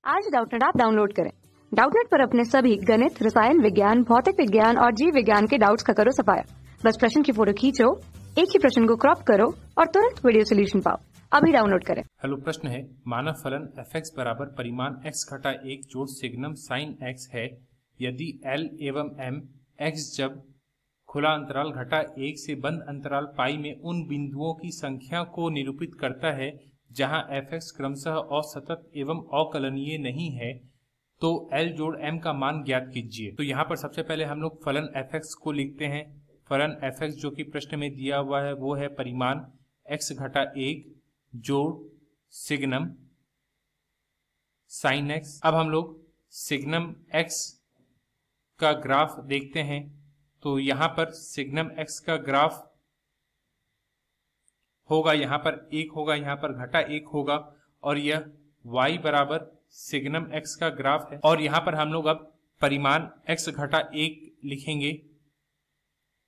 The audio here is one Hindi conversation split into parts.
आज डाउटनेट ऐप डाउनलोड करें। डाउटनेट पर अपने सभी गणित, रसायन विज्ञान, भौतिक विज्ञान और जीव विज्ञान के डाउट्स का करो सफाया। बस प्रश्न की फोटो खींचो, एक ही प्रश्न को क्रॉप करो और तुरंत वीडियो सोल्यूशन पाओ। अभी डाउनलोड करें। हेलो, प्रश्न है मानव फलन f(x) बराबर परिमाण x घटा 1 जोड़ सिग्नम साइन x है यदि l एवं m x जब खुला अंतराल घटा 1 से बंद अंतराल पाई में उन बिंदुओं की संख्या को निरूपित करता है जहां f(x) क्रमशः असतत एवं अकलनीय नहीं है, तो l जोड़ m का मान ज्ञात कीजिए। तो यहाँ पर सबसे पहले हम लोग फलन f(x) को लिखते हैं। फलन f(x) जो कि प्रश्न में दिया हुआ है वो है परिमाण x घटा 1 जोड़ सिग्नम साइन x। अब हम लोग सिग्नम x का ग्राफ देखते हैं। तो यहाँ पर सिग्नम x का ग्राफ होगा, यहाँ पर 1 होगा, यहाँ पर घटा 1 होगा और यह y बराबर सिग्नम x का ग्राफ है। और यहाँ पर हम लोग अब परिमाण x घटा 1 लिखेंगे।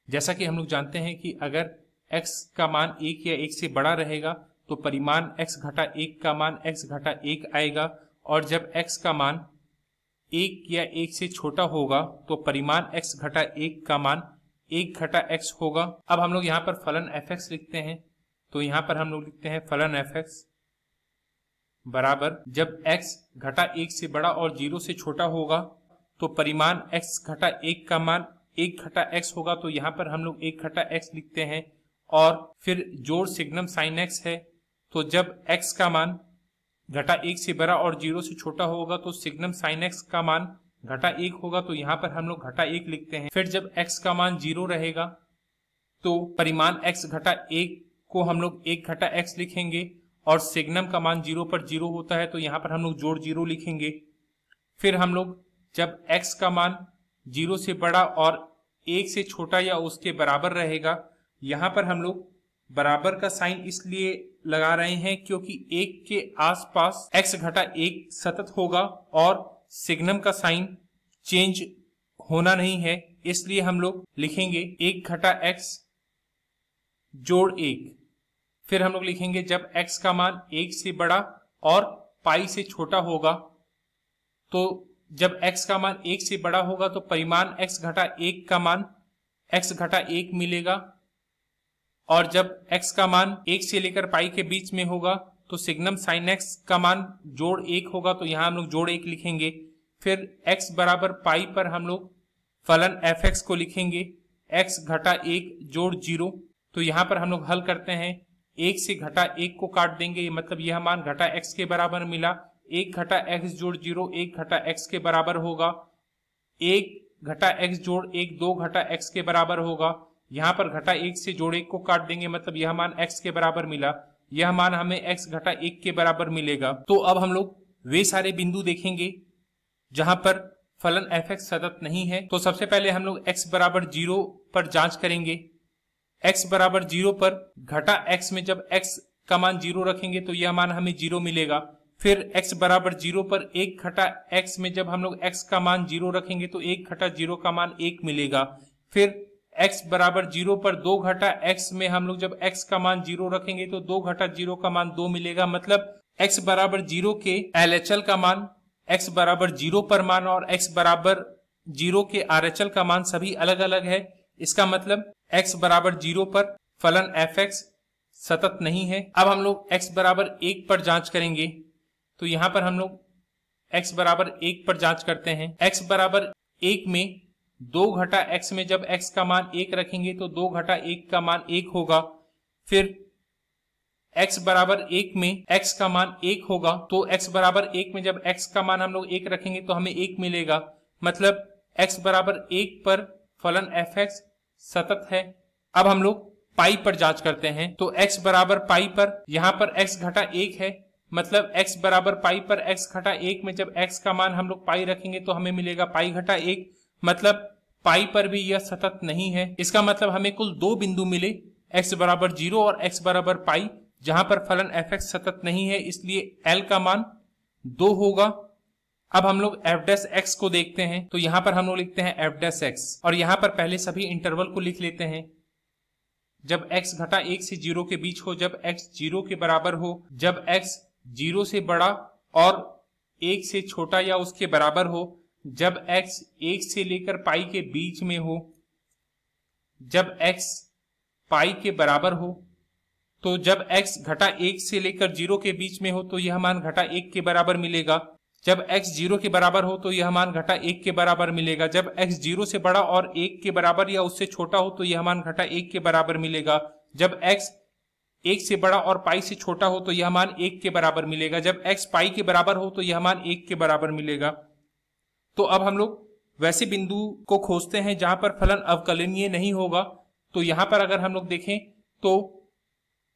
जैसा कि हम लोग जानते हैं कि अगर x का मान 1 या 1 से बड़ा रहेगा तो परिमाण x घटा 1 का मान x घटा 1 आएगा, और जब x का मान 1 या 1 से छोटा होगा तो परिमाण x घटा 1 का मान 1 घटा x होगा। अब हम लोग यहाँ पर फलन f(x) लिखते हैं। तो यहाँ पर हम लोग लिखते हैं फलन f(x) बराबर जब x घटा 1 से बड़ा और 0 से छोटा होगा तो परिमाण x घटा 1 का मान 1 घटा x होगा। तो यहाँ पर हम लोग 1 घटा x लिखते हैं और फिर जोड़ सिग्नम साइन x है। तो जब x का मान घटा 1 से बड़ा और 0 से छोटा होगा तो सिग्नम साइन x का मान घटा 1 होगा। तो यहाँ पर हम लोग घटा 1 लिखते हैं। फिर जब x का मान 0 रहेगा तो परिमाण x घटा 1 को हम लोग 1 घटा x लिखेंगे और सिग्नम का मान 0 पर 0 होता है तो यहाँ पर हम लोग जोड़ 0 लिखेंगे। फिर हम लोग जब x का मान 0 से बड़ा और 1 से छोटा या उसके बराबर रहेगा, यहाँ पर हम लोग बराबर का साइन इसलिए लगा रहे हैं क्योंकि 1 के आसपास x घटा 1 सतत होगा और सिग्नम का साइन चेंज होना नहीं है, इसलिए हम लोग लिखेंगे 1 घटा x जोड़ 1। फिर हम लोग लिखेंगे जब x का मान 1 से बड़ा और पाई से छोटा होगा, तो जब x का मान 1 से बड़ा होगा तो परिमाण x घटा 1 का मान x घटा 1 मिलेगा, और जब x का मान 1 से लेकर पाई के बीच में होगा तो सिग्नम साइन x का मान जोड़ 1 होगा। तो यहाँ हम लोग जोड़ 1 लिखेंगे। फिर x बराबर पाई पर हम लोग फलन f(x) को लिखेंगे x घटा 1 जोड़ 0। तो यहाँ पर हम लोग हल करते हैं, 1 से घटा 1 को काट देंगे, मतलब यह मान घटा x के बराबर मिला। 1 घटा x जोड़ 0 1 घटा x के बराबर होगा। 1 घटा x जोड़ 1 2 घटा x के बराबर होगा। यहाँ पर घटा 1 से जोड़ 1 को काट देंगे, मतलब यह मान x के बराबर मिला। यह मान हमें x घटा 1 के बराबर मिलेगा। तो अब हम लोग वे सारे बिंदु देखेंगे जहां पर फलन f(x) सतत नहीं है। तो सबसे पहले हम लोग x बराबर 0 पर जांच करेंगे। x बराबर 0 पर घटा x में जब x का मान 0 रखेंगे तो यह मान हमें 0 मिलेगा। फिर x बराबर 0 पर 1 घटा x में जब हम लोग x का मान 0 रखेंगे तो 1 घटा 0 का मान 1 मिलेगा। फिर x बराबर 0 पर 2 घटा x में हम लोग जब x का मान 0 रखेंगे तो 2 घटा 0 का मान 2 मिलेगा। मतलब x बराबर 0 के LHL का मान, x बराबर 0 पर मान और x बराबर 0 के RHL का मान सभी अलग अलग है। इसका मतलब x बराबर 0 पर फलन f(x) सतत नहीं है। अब हम लोग x बराबर 1 पर जांच करेंगे। तो यहाँ पर हम लोग x बराबर 1 पर जांच करते हैं। x बराबर 1 में 2 घटा x में जब x का मान 1 रखेंगे तो 2 घटा 1 का मान 1 होगा। फिर x बराबर 1 में x का मान 1 होगा, तो x बराबर 1 में जब x का मान हम लोग 1 रखेंगे तो हमें 1 मिलेगा। मतलब x बराबर 1 पर फलन f(x) सतत है। अब हम लोग पाई पर जांच करते हैं। तो x बराबर पाई पर यहाँ पर x घटा 1 है, मतलब x बराबर पाई पर x घटा 1 में जब x का मान हम लोग पाई रखेंगे तो हमें मिलेगा पाई घटा 1। मतलब पाई पर भी यह सतत नहीं है। इसका मतलब हमें कुल 2 बिंदु मिले, x बराबर 0 और x बराबर पाई, जहां पर फलन f(x) सतत नहीं है, इसलिए l का मान 2 होगा। अब हम लोग f(x) को देखते हैं। तो यहाँ पर हम लोग लिखते हैं f(x) और यहाँ पर पहले सभी इंटरवल को लिख लेते हैं। जब x घटा 1 से 0 के बीच हो, जब x 0 के बराबर हो, जब x 0 से बड़ा और 1 से छोटा या उसके बराबर हो, जब x 1 से लेकर पाई के बीच में हो, जब x पाई के बराबर हो, तो जब x घटा 1 से लेकर 0 के बीच में हो तो यह मान घटा 1 के बराबर मिलेगा। जब x 0 के बराबर हो तो यह मान घटा 1 के बराबर मिलेगा। जब x 0 से बड़ा और 1 के बराबर या उससे छोटा हो तो यह मान घटा 1 के बराबर मिलेगा। जब x 1 से बड़ा और पाई से छोटा हो तो यह मान 1 के बराबर मिलेगा। जब x पाई के बराबर हो तो यह मान 1 के बराबर मिलेगा। तो अब हम लोग वैसे बिंदु को खोजते हैं जहां पर फलन अवकलनीय नहीं होगा। तो यहां पर अगर हम लोग देखें तो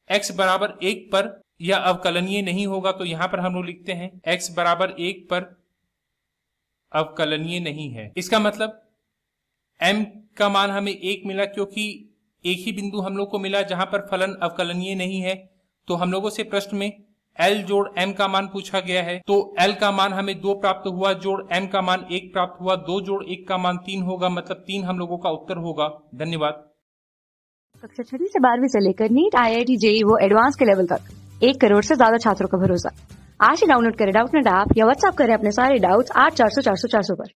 x बराबर 1 पर यह अवकलनीय नहीं होगा, तो यहां पर हम लोग लिखते हैं x बराबर 1 पर अवकलनीय नहीं है। इसका मतलब m का मान हमें 1 मिला, क्योंकि एक ही बिंदु हम लोग को मिला जहां पर फलन अवकलनीय नहीं है। तो हम लोगों से प्रश्न में l जोड़ m का मान पूछा गया है, तो l का मान हमें 2 प्राप्त हुआ, जोड़ m का मान 1 प्राप्त हुआ, 2 जोड़ 1 का मान 3 होगा, मतलब 3 हम लोगों का उत्तर होगा। धन्यवाद। कक्षा 6वीं से 12वीं से लेकर नीट, IIT, JEE वो एडवांस के लेवल तक 1 करोड़ से ज्यादा छात्रों का भरोसा। आज ही डाउनलोड करें डाउटनेट ऐप या व्हाट्सएप करें अपने सारे डाउट्स 8400 400 400 पर।